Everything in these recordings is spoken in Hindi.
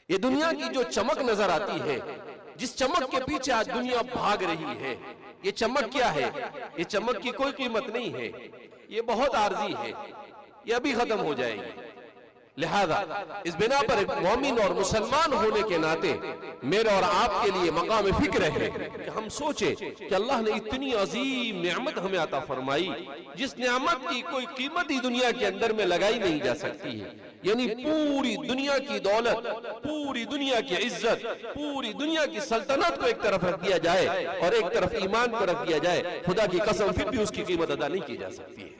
ये दुनिया की जो चमक नजर आती है, जिस चमक के पीछे आज दुनिया भाग रही है, ये चमक क्या है? ये चमक की कोई कीमत नहीं है, ये बहुत आर्जी है, ये अभी खत्म हो जाएगी। लिहाजा इस बिना पर एक मोमिन और मुसलमान होने के नाते मेरे और आपके लिए मकाम फिक्र है कि हम सोचे कि अल्लाह ने इतनी अजीम नेमत हमें अता फरमाई, जिस नेमत की कोई कीमत ही दुनिया के अंदर में लगाई नहीं जा सकती है। यानी पूरी दुनिया की दौलत, पूरी दुनिया की इज्जत, पूरी दुनिया की सल्तनत को एक तरफ रख दिया जाए और एक तरफ ईमान को रख दिया जाए, खुदा की कसम फिर भी उसकी कीमत अदा नहीं की जा सकती है।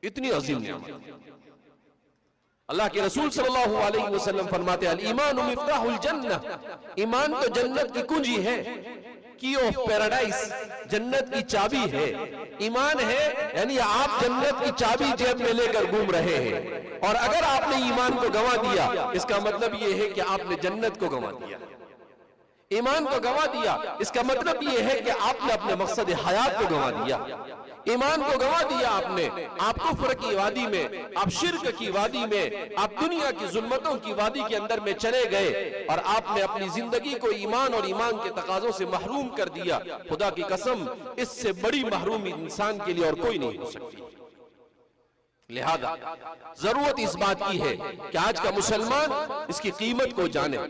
इतनी अजीम नेमत। अल्लाह के रसूल सल्लल्लाहु अलैहि वसल्लम फरमाते हैं, ईमान मिफ्ताहुल जन्नह, ईमान तो जन्नत की कुंजी है, की ऑफ पैराडाइज, जन्नत की चाबी है। ईमान है यानी आप जन्नत की चाबी जेब में लेकर घूम रहे हैं, और अगर आपने ईमान को गंवा दिया, इसका मतलब यह है कि आपने जन्नत को गंवा दिया। ईमान को गंवा दिया इसका मतलब यह है कि आपने अपने मकसद हयात को गंवा दिया। ईमान को गंवा दिया आपने, आप कुफ्र की वादी में, आप शिर्क की वादी में, आप दुनिया की जुल्मतों की वादी के अंदर में चले गए और आपने अपनी जिंदगी को ईमान और ईमान के तकाजों से महरूम कर दिया। खुदा की कसम, इससे बड़ी महरूमी इंसान के लिए और कोई नहीं हो सकती। लिहाजा जरूरत इस बात की है कि आज का मुसलमान इसकी कीमत को जाने।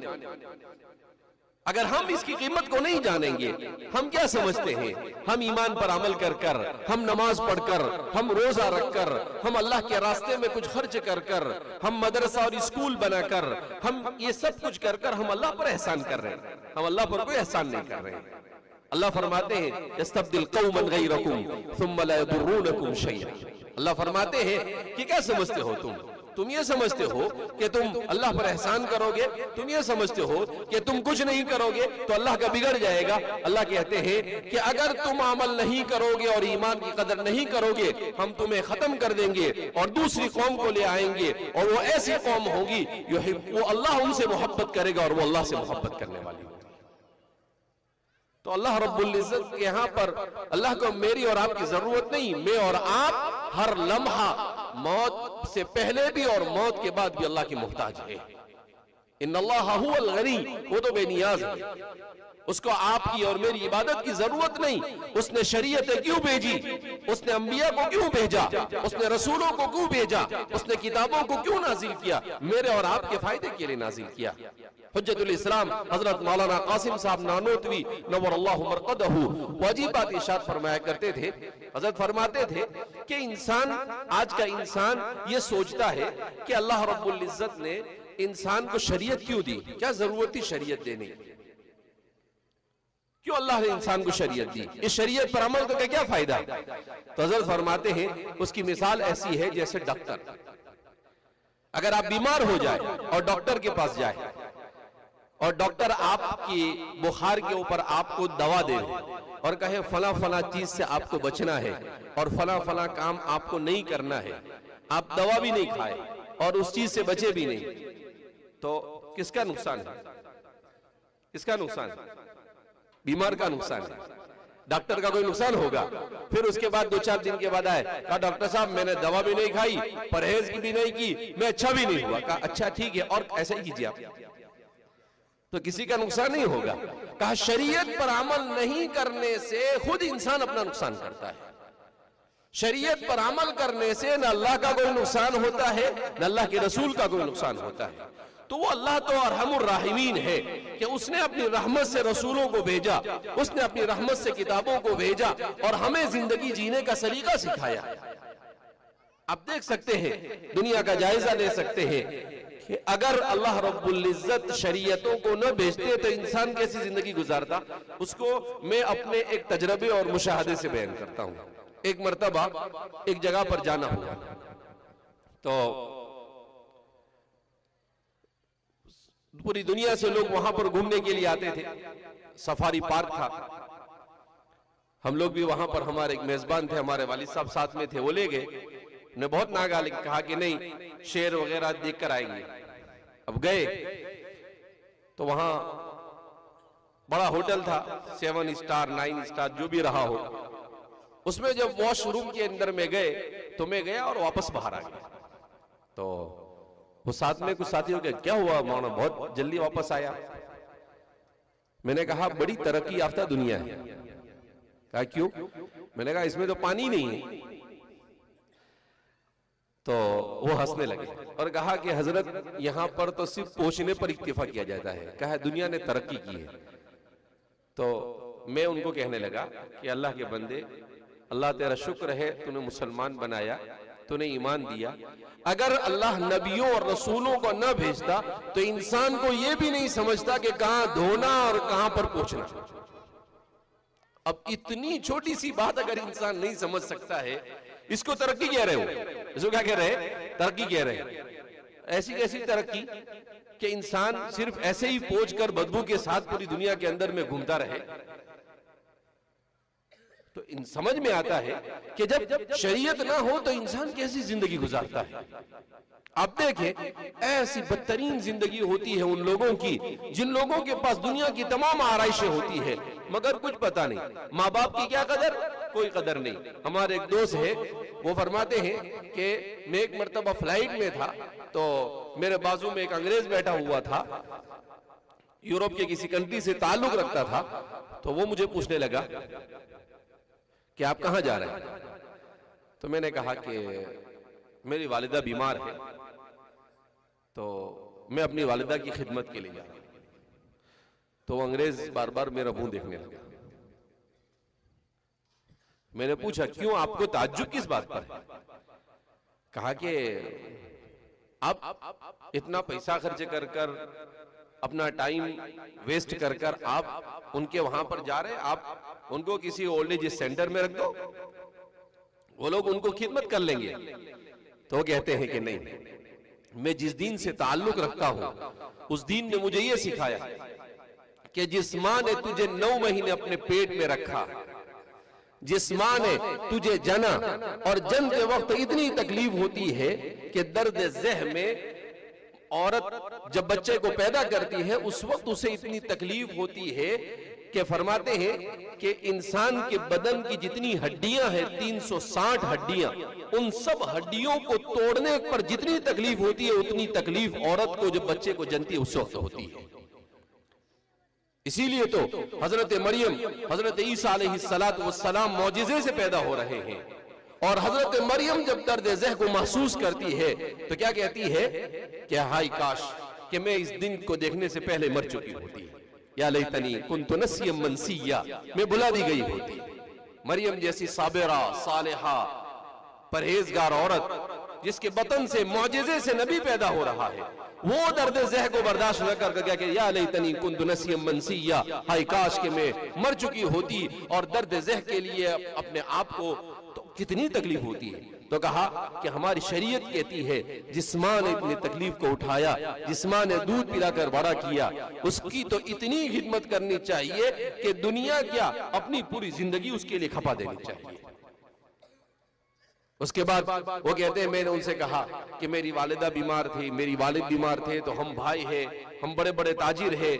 अगर हम इसकी कीमत को नहीं जानेंगे, हम क्या समझते हैं? हम ईमान पर अमल कर कर, हम नमाज पढ़कर, हम रोजा रखकर, हम अल्लाह के रास्ते में कुछ खर्च कर कर, हम मदरसा और स्कूल बनाकर, हम ये सब कुछ कर कर हम अल्लाह पर एहसान कर रहे हैं। हम अल्लाह पर कोई एहसान नहीं कर रहे हैं। अल्लाह फरमाते हैं, यस्तब्दिल कौमन गैरकुम सुम्मा ला यदुर्रूनकुम शैआ। अल्लाह फरमाते हैं कि क्या समझते हो तुम ये समझते हो कि तुम अल्लाह पर एहसान करोगे, तुम ये समझते हो कि तुम कुछ नहीं करोगे तो अल्लाह का बिगड़ जाएगा। अल्लाह कहते हैं कि अगर तुम अमल नहीं करोगे और ईमान की कदर नहीं करोगे, हम तुम्हें खत्म कर देंगे और दूसरी कौम को ले आएंगे, और वो ऐसी कौम होगी वो अल्लाह उनसे मोहब्बत करेगा और वो अल्लाह से मोहब्बत करने वाली होगी। तो अल्लाह रब्बुल इज्जत के यहाँ पर अल्लाह को मेरी और आपकी जरूरत नहीं। मैं और आप हर लम्हा मौत से पहले भी और मौत के बाद भी अल्लाह की मोहताज है। इन्नल्लाह हुवल गनी, वो तो बेनियाज है, उसको आपकी और मेरी इबादत की जरूरत नहीं। उसने शरीयतें क्यों भेजी? उसने अंबिया को क्यों भेजा? उसने रसूलों को क्यों भेजा? उसने किताबों को क्यों नाजिल किया? मेरे और आपके फायदे के लिए नाजिल किया। हुज्जतुल इस्लाम हजरत मौलाना कासिम साहब नानोतवी नव्वरल्लाहु मरकदहू वो अजीब बात इरशाद फरमाया करते थे। हजरत फरमाते थे कि इंसान, आज का इंसान ये सोचता है कि अल्लाह रब्बुल इज्जत ने इंसान को शरीयत क्यों दी? क्या जरूरत थी शरीयत देने की? क्यों अल्लाह ने इंसान को शरीयत दी? इस शरीयत पर अमल करके क्या फायदा? तो हजरत फरमाते हैं, उसकी मिसाल ऐसी है जैसे डॉक्टर, अगर आप बीमार हो जाए और डॉक्टर के पास जाए और डॉक्टर आपकी बुखार के ऊपर आपको दवा दे और कहे फला फला चीज से आपको बचना है और फला फला काम आपको नहीं करना है, आप दवा भी नहीं खाए और उस चीज से बचे भी नहीं, तो किसका नुकसान है? किसका नुकसान है? बीमार का नुकसान है। डॉक्टर का कोई नुकसान होगा। फिर उसके बाद 2-4 दिन के बाद आए, कहा डॉक्टर साहब मैंने दवा भी नहीं खाई, परहेज भी नहीं की, मैं अच्छा भी नहीं हुआ। कहा अच्छा ठीक है, और ऐसा ही कीजिए आप, तो किसी का नुकसान नहीं होगा। कहा शरीयत पर अमल नहीं करने से खुद इंसान अपना नुकसान करता है। शरीयत पर अमल करने से न अल्लाह का कोई नुकसान होता है, न अल्लाह के रसूल का कोई नुकसान होता है। तो वो अल्लाह तो अरहमुर राहिमीन है कि उसने अपनी रहमत से रसूलों को भेजा, उसने अपनी रहमत से किताबों को भेजा और हमें जिंदगी जीने का सलीका सिखाया। आप देख सकते हैं, दुनिया का जायजा ले सकते हैं कि अगर अल्लाह रब्बुल इज्जत शरीयतों को न भेजते तो इंसान कैसी जिंदगी गुजारता। उसको मैं अपने एक तजर्बे और मुशाहदे से बयान करता हूं। एक मर्तबा एक जगह पर जाना हुआ, तो पूरी दुनिया से लोग वहां पर घूमने के लिए आते थे। सफारी पार्क था, हम लोग भी वहां पर, हमारे एक मेजबान थे, हमारे वालिद साहब साथ में थे, वो ले गए। उन्हें बहुत नागा कहा कि नहीं शेर वगैरह देख कर आएंगे। अब गए तो वहां बड़ा होटल था, 7 स्टार 9 स्टार जो भी रहा हो। उसमें जब वॉशरूम के अंदर में गए तो मैं गया और वापस बाहर आ गया। तो वो साथ में कुछ साथियों के क्या हुआ मौलाना बहुत जल्दी वापस आया? मैंने कहा बड़ी तरक्की याफ्ता दुनिया है। कहा क्यों? मैंने कहा इसमें तो पानी नहीं है। तो वो हंसने लगे और कहा कि हजरत यहां पर तो सिर्फ पहुंचने पर इक्तिफा किया जाता है। कहा दुनिया ने तरक्की की है। तो मैं उनको कहने लगा कि अल्लाह के बंदे, अल्लाह तेरा शुक्र है तूने मुसलमान बनाया, तूने ईमान दिया। अगर अल्लाह नबियों और रसूलों को न भेजता तो इंसान को यह भी नहीं समझता कि कहां धोना और कहां पर पहुंचना। अब इतनी छोटी सी बात अगर इंसान नहीं समझ सकता है, इसको तरक्की कह रहे हो? इसको क्या कह रहे हैं? तरक्की कह रहे हैं। ऐसी कैसी तरक्की कि इंसान सिर्फ ऐसे ही पहुंच कर बदबू के साथ पूरी दुनिया के अंदर में घूमता रहे। तो इन समझ में आता है कि जब शरीयत ना हो तो इंसान कैसी जिंदगी गुजारता है। आप देखें ऐसी बदतरीन जिंदगी होती है उन लोगों की जिन लोगों के पास दुनिया की तमाम आराइशें होती है मगर कुछ पता नहीं। माँ बाप की क्या कदर? कोई कदर नहीं। हमारे एक दोस्त है, वो फरमाते हैं कि मैं एक मर्तबा फ्लाइट में था तो मेरे बाजू में एक अंग्रेज बैठा हुआ था, यूरोप के किसी कंट्री से ताल्लुक रखता था। तो वो मुझे पूछने लगा कि आप कहां जा रहे हैं? तो मैंने कहा कि मेरी वालिदा बीमार है तो मैं अपनी वालिदा की खिदमत के लिए जा रहा हूं। तो वो अंग्रेज बार बार मेरा मुंह देखने लगा। मैंने पूछा क्यों, आपको ताज्जुब किस बात पर है? कहा कि आप इतना पैसा खर्च कर कर अपना टाइम वेस्ट कर कर आप उनके वहां पर जा रहे हैं, आप उनको किसी ओल्ड एज सेंटर में रख दो, वो लोग उनको खिदमत कर लेंगे। तो वो कहते हैं कि नहीं, मैं जिस दीन से ताल्लुक रखता हूं उस दीन ने मुझे ये सिखाया कि जिस मां ने तुझे 9 महीने अपने पेट में रखा, जिस मां ने तुझे जना और जनते वक्त इतनी तकलीफ होती है कि दर्द ज़ह में औरत जब बच्चे को पैदा करती है उस वक्त उसे इतनी तकलीफ होती है कि फरमाते हैं कि इंसान के बदन की जितनी हड्डियां हैं 360 हड्डियां, उन सब हड्डियों को तोड़ने पर जितनी तकलीफ होती है उतनी तकलीफ औरत को जब बच्चे को जनती है उस वक्त होती है। इसीलिए तो हजरत मरियम, हजरत ईसा अलैहिस्सलाम मौजिजे से पैदा हो रहे हैं। और हजरत मरियम जब दर्द ज़ह को महसूस करती है तो क्या कहती है कि हाय काश कि मैं इस दिन को देखने से पहले मर चुकी होती, या लैतनी कुन्तु नसियम मनसिया, मैं भुला दी गई होती। मरियम जैसी साबिरा, सालेहा, परहेजगार औरत जिसके बतन से मौजिजे से नबी पैदा हो रहा है, वो दर्द ज़ह को बर्दाश्त न कर क्या कि या लैतनी कुन्तु नसियम मनसिया, हाय काश कि मैं मर चुकी होती। और दर्द ज़ह के लिए अपने आप को तो कितनी तकलीफ होती है। तो कहा कि हमारी शरीयत कहती है जिस मां ने इतनी तकलीफ को उठाया, जिस मां ने दूध पिलाकर बड़ा किया, उसकी तो इतनी खिदमत करनी चाहिए कि दुनिया क्या अपनी पूरी जिंदगी उसके लिए खपा देनी चाहिए। उसके बाद वो कहते हैं मैंने उनसे कहा कि मेरी वालिदा बीमार थी, मेरी वालिद बीमार थे, तो हम भाई हैं, हम बड़े बड़े ताजिर हैं,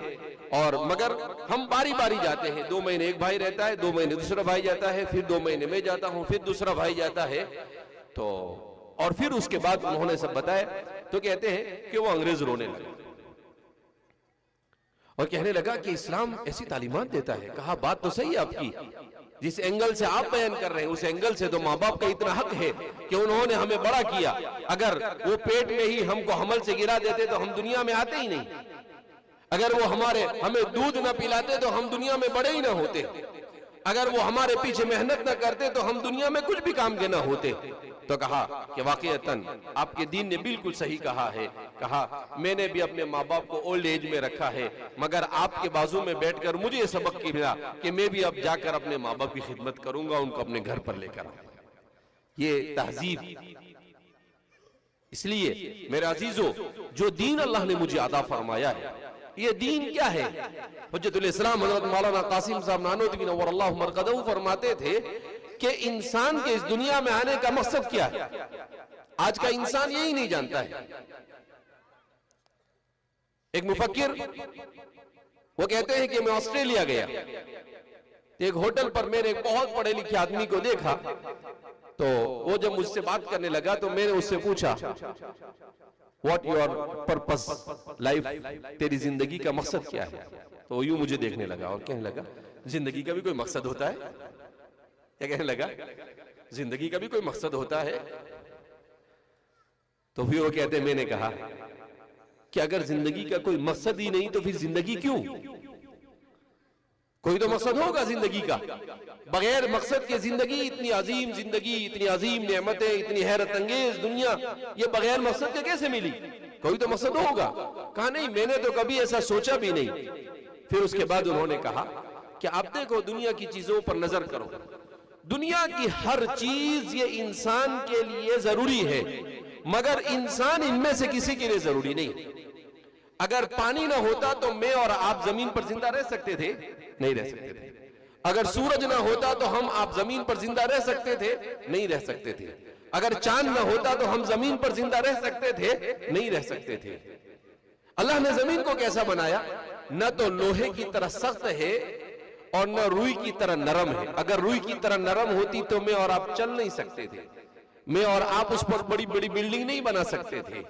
और मगर हम बारी बारी जाते हैं। 2 महीने एक भाई रहता है, 2 महीने दूसरा भाई जाता है, फिर 2 महीने मैं जाता हूं, फिर दूसरा भाई जाता है। तो और फिर उसके बाद उन्होंने सब बताया। तो कहते हैं कि वो अंग्रेज रोने लगा और कहने लगा कि इस्लाम ऐसी तालीमात देता है। कहा बात तो सही है आपकी, जिस एंगल से आप बयान कर रहे हैं उस एंगल से तो माँ बाप का इतना हक है कि उन्होंने हमें बड़ा किया। अगर वो पेट में ही हमको हमल से गिरा देते तो हम दुनिया में आते ही नहीं। अगर वो हमें दूध न पिलाते तो हम दुनिया में बड़े ही ना होते। अगर वो हमारे पीछे मेहनत न करते तो हम दुनिया में कुछ भी काम के ना होते। तो कहा कि वाकईतन आपके दीन ने बिल्कुल सही कहा है। कहा मैंने भी अपने माँ बाप को ओल्ड एज में रखा है, मगर आपके बाजू में बैठकर मुझे ये सबक मिला कि मैं भी अब जाकर अपने माँ बाप की खिदमत करूंगा, उनको अपने घर पर लेकर आऊंगा। ये तहजीब। इसलिए मेरे अजीजों, जो दीन अल्लाह ने मुझे अता फरमाया है, ये दीन क्या है? हुज्जतुल इस्लाम हज़रत मौलाना कासिम साहब नानोतवी नव्वरल्लाहु मरक़दहू फरमाते थे कि इंसान के इस दुनिया में आने का मकसद क्या है। आज का इंसान यही नहीं जानता है। एक मुफक्किर वो कहते हैं कि मैं ऑस्ट्रेलिया गया, एक होटल पर मैंने एक बहुत पढ़े लिखे आदमी को देखा। तो वो जब मुझसे बात करने लगा तो मैंने उससे पूछा व्हाट योर पर्पस लाइफ, तेरी जिंदगी का मकसद क्या है। तो यूं मुझे देखने लगा और कहने लगा, जिंदगी का भी कोई मकसद होता है क्या? कहने लगा, जिंदगी का भी कोई मकसद होता है। तो फिर वो कहते, मैंने कहा कि अगर जिंदगी का कोई मकसद ही नहीं तो फिर जिंदगी क्यों? कोई तो मकसद होगा जिंदगी का। बगैर मकसद के जिंदगी, इतनी अजीम जिंदगी, इतनी अजीम नेमतें, इतनी हैरत अंगेज दुनिया, ये बगैर मकसद के कैसे मिली? कोई तो मकसद होगा। कहा नहीं, मैंने तो कभी ऐसा सोचा भी नहीं। फिर उसके बाद उन्होंने कहा कि आप देखो, दुनिया की चीजों पर नजर करो, दुनिया की हर चीज ये इंसान के लिए जरूरी है, मगर इंसान इनमें से किसी के लिए जरूरी नहीं। अगर पानी ना होता तो मैं और आप जमीन पर जिंदा रह सकते थे? नहीं रह सकते थे। अगर सूरज ना होता तो हम आप जमीन पर जिंदा रह सकते थे? नहीं रह सकते थे। अगर चांद ना होता तो हम जमीन पर जिंदा रह सकते थे? नहीं रह सकते थे। अल्लाह ने जमीन को कैसा बनाया? न तो लोहे की तरह सख्त है और न रुई की तरह नरम है। अगर रुई की तरह नरम होती तो मैं और आप चल नहीं सकते थे, मैं और आप उस पर बड़ी बड़ी बिल्डिंग नहीं बना सकते थे।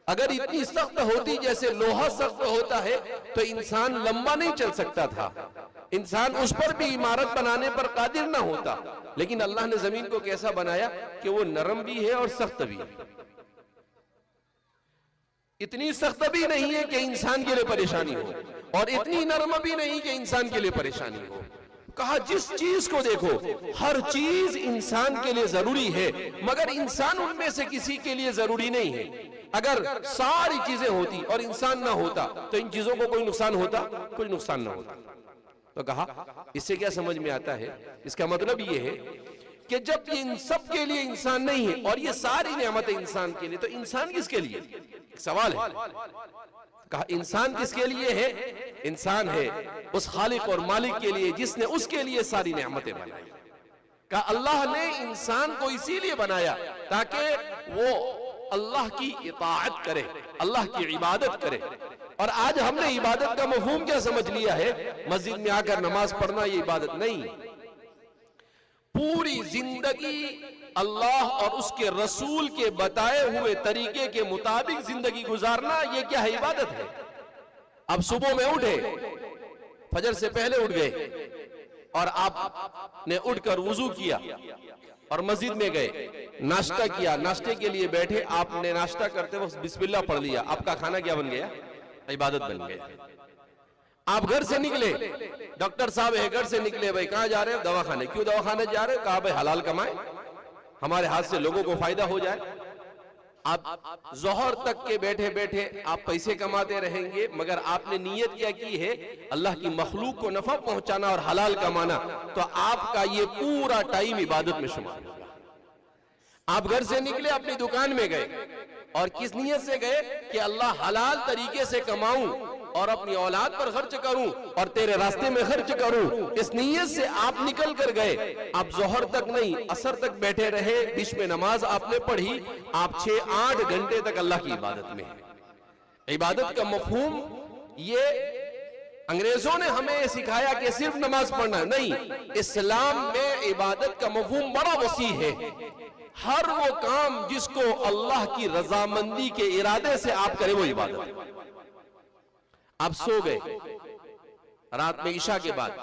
अगर इतनी सख्त होती जैसे लोहा सख्त होता है तो इंसान लंबा नहीं चल सकता था, इंसान उस पर भी इमारत बनाने पर कादिर ना होता। लेकिन अल्लाह ने जमीन को कैसा बनाया कि वो नरम भी है और सख्त भी है। इतनी सख्त भी नहीं है कि इंसान के लिए परेशानी हो और इतनी नरम भी नहीं कि इंसान के लिए परेशानी हो। कहा जिस चीज को देखो, हर चीज इंसान के लिए जरूरी है, मगर इंसान उनमें से किसी के लिए जरूरी नहीं है। अगर सारी चीजें होती और इंसान ना होता तो इन चीजों को कोई नुकसान होता? कोई नुकसान ना होता। तो कहा इससे क्या समझ में आता है? इसका मतलब ये है कि जब इन सब के लिए इंसान नहीं है और ये सारी नेमतें इंसान के लिए, तो इंसान किसके लिए? सवाल है। कहा इंसान किसके लिए है? इंसान है उस खालिक और मालिक के लिए जिसने उसके लिए सारी नेमतें बनाई। कहा अल्लाह ने इंसान को इसीलिए बनाया ताकि वो अल्लाह की इताअत करे, अल्लाह की इबादत करे। और आज हमने इबादत का मफहूम क्या समझ लिया है? मस्जिद में आकर नमाज पढ़ना ये इबादत नहीं। पूरी जिंदगी अल्लाह और उसके रसूल के बताए हुए तरीके के मुताबिक जिंदगी गुजारना, ये क्या है? इबादत है। अब सुबह में उठे, फजर से पहले उठ गए और आपने उठकर वुजू किया और मस्जिद में गए, नाश्ता किया, नाश्ते के लिए बैठे, आपने नाश्ता करते वक्त बिस्मिल्लाह पढ़ लिया, आपका खाना क्या बन गया? इबादत बन गया। आप घर से निकले, डॉक्टर साहब है, घर से निकले, भाई कहां जा रहे हैं? दवाखाने। क्यों दवाखाने जा रहे हैं? कहा भाई हलाल कमाए, हमारे हाथ से लोगों को फायदा हो जाए। आप जोहर तक के बैठे बैठे आप पैसे कमाते रहेंगे, मगर आपने नियत क्या की है? अल्लाह की मखलूक को नफा पहुंचाना और हलाल कमाना। तो आपका ये पूरा टाइम इबादत में शुमार होगा। आप घर से निकले, अपनी दुकान में गए और किस नियत से गए कि अल्लाह हलाल तरीके से कमाऊं और अपनी औलाद पर खर्च करूं और तेरे रास्ते में खर्च करूं, इस नियत से आप निकल कर गए। आप जोहर तक नहीं, असर तक बैठे रहे, बीच में नमाज आपने पढ़ी, आप 6-8 घंटे तक अल्लाह की इबादत में है। इबादत का मफहूम ये अंग्रेजों ने हमें सिखाया कि सिर्फ नमाज पढ़ना नहीं। इस्लाम में इबादत का मफहूम बड़ा वसी है। हर वो काम जिसको अल्लाह की रजामंदी के इरादे से आप करें वो इबादत है। आप सो गए रात में इशा के बाद,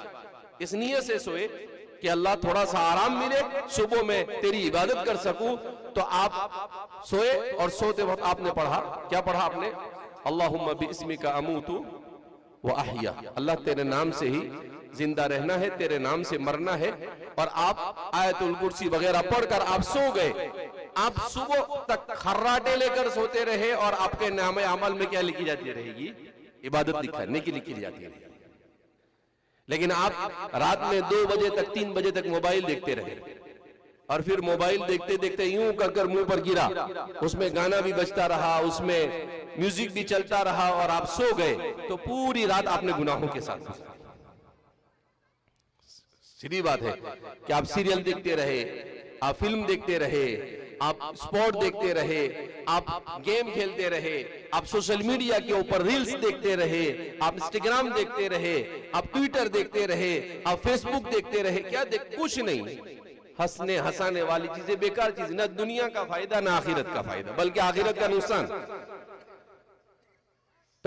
इस नियत से सोए कि अल्लाह थोड़ा सा आराम मिले, सुबह में तेरी इबादत कर सकूं। तो आप सोए और सोते वक्त आपने पढ़ा, क्या पढ़ा आपने? अल्लाहुम्मा बिस्मिका अमूतु व अहया, अल्लाह तेरे नाम से ही जिंदा रहना है, तेरे नाम से मरना है। और आप आयतुल कुर्सी वगैरह पढ़कर आप सो गए। आप सुबह तक खर्राटे लेकर सोते रहे और आपके नामे अमल में क्या लिखी जाती रहेगी? इबादत लिखने की लिखी जाती है। लेकिन आप रात में 2 बजे तक 3 बजे तक मोबाइल देखते रहे और फिर मोबाइल देखते देखते यूं कर मुंह पर गिरा, उसमें गाना भी बजता रहा, उसमें म्यूजिक भी चलता रहा और आप सो गए। तो पूरी रात आपने गुनाहों के साथ गुजारी। सीधी बात है कि आप सीरियल देखते रहे, आप फिल्म देखते रहे, आप स्पोर्ट देखते रहे, आप गेम खेलते रहे, आप सोशल मीडिया के ऊपर रील्स देखते रहे, आप इंस्टाग्राम देखते रहे, आप ट्विटर देखते रहे, आप फेसबुक देखते रहे। क्या कुछ नहीं, हंसने वाली चीजें, बेकार चीज, ना दुनिया का फायदा ना आखिरत का फायदा, बल्कि आखिरत का नुकसान।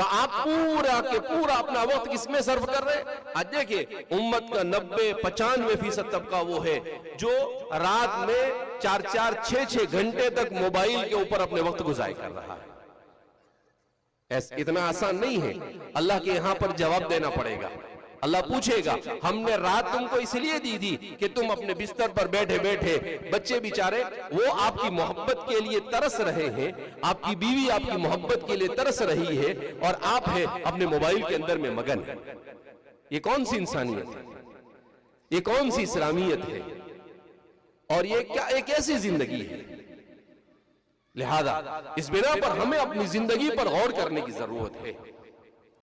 तो आप पूरा के पूरा अपना वक्त किसमें सर्व कर रहे हैं? आज देखिए उम्मत का 90-95% तबका वो है जो रात में 4-4, 6-6 घंटे तक मोबाइल के ऊपर अपने वक्त गुजारे कर रहा है। इतना आसान नहीं है। अल्लाह के यहां पर जवाब देना पड़ेगा। अल्लाह पूछेगा, हमने रात तुमको इसलिए दी थी कि तुम अपने बिस्तर पर बैठे बैठे, बच्चे बेचारे वो आपकी मोहब्बत के लिए तरस रहे हैं, आपकी बीवी आपकी मोहब्बत के लिए तरस रही है, और आप है अपने मोबाइल के अंदर में मगन। ये कौन सी इंसानियत है? ये कौन सी इस्लामियत है? और ये क्या एक ऐसी जिंदगी है? लिहाजा इस बिना पर हमें अपनी जिंदगी पर गौर करने की जरूरत है।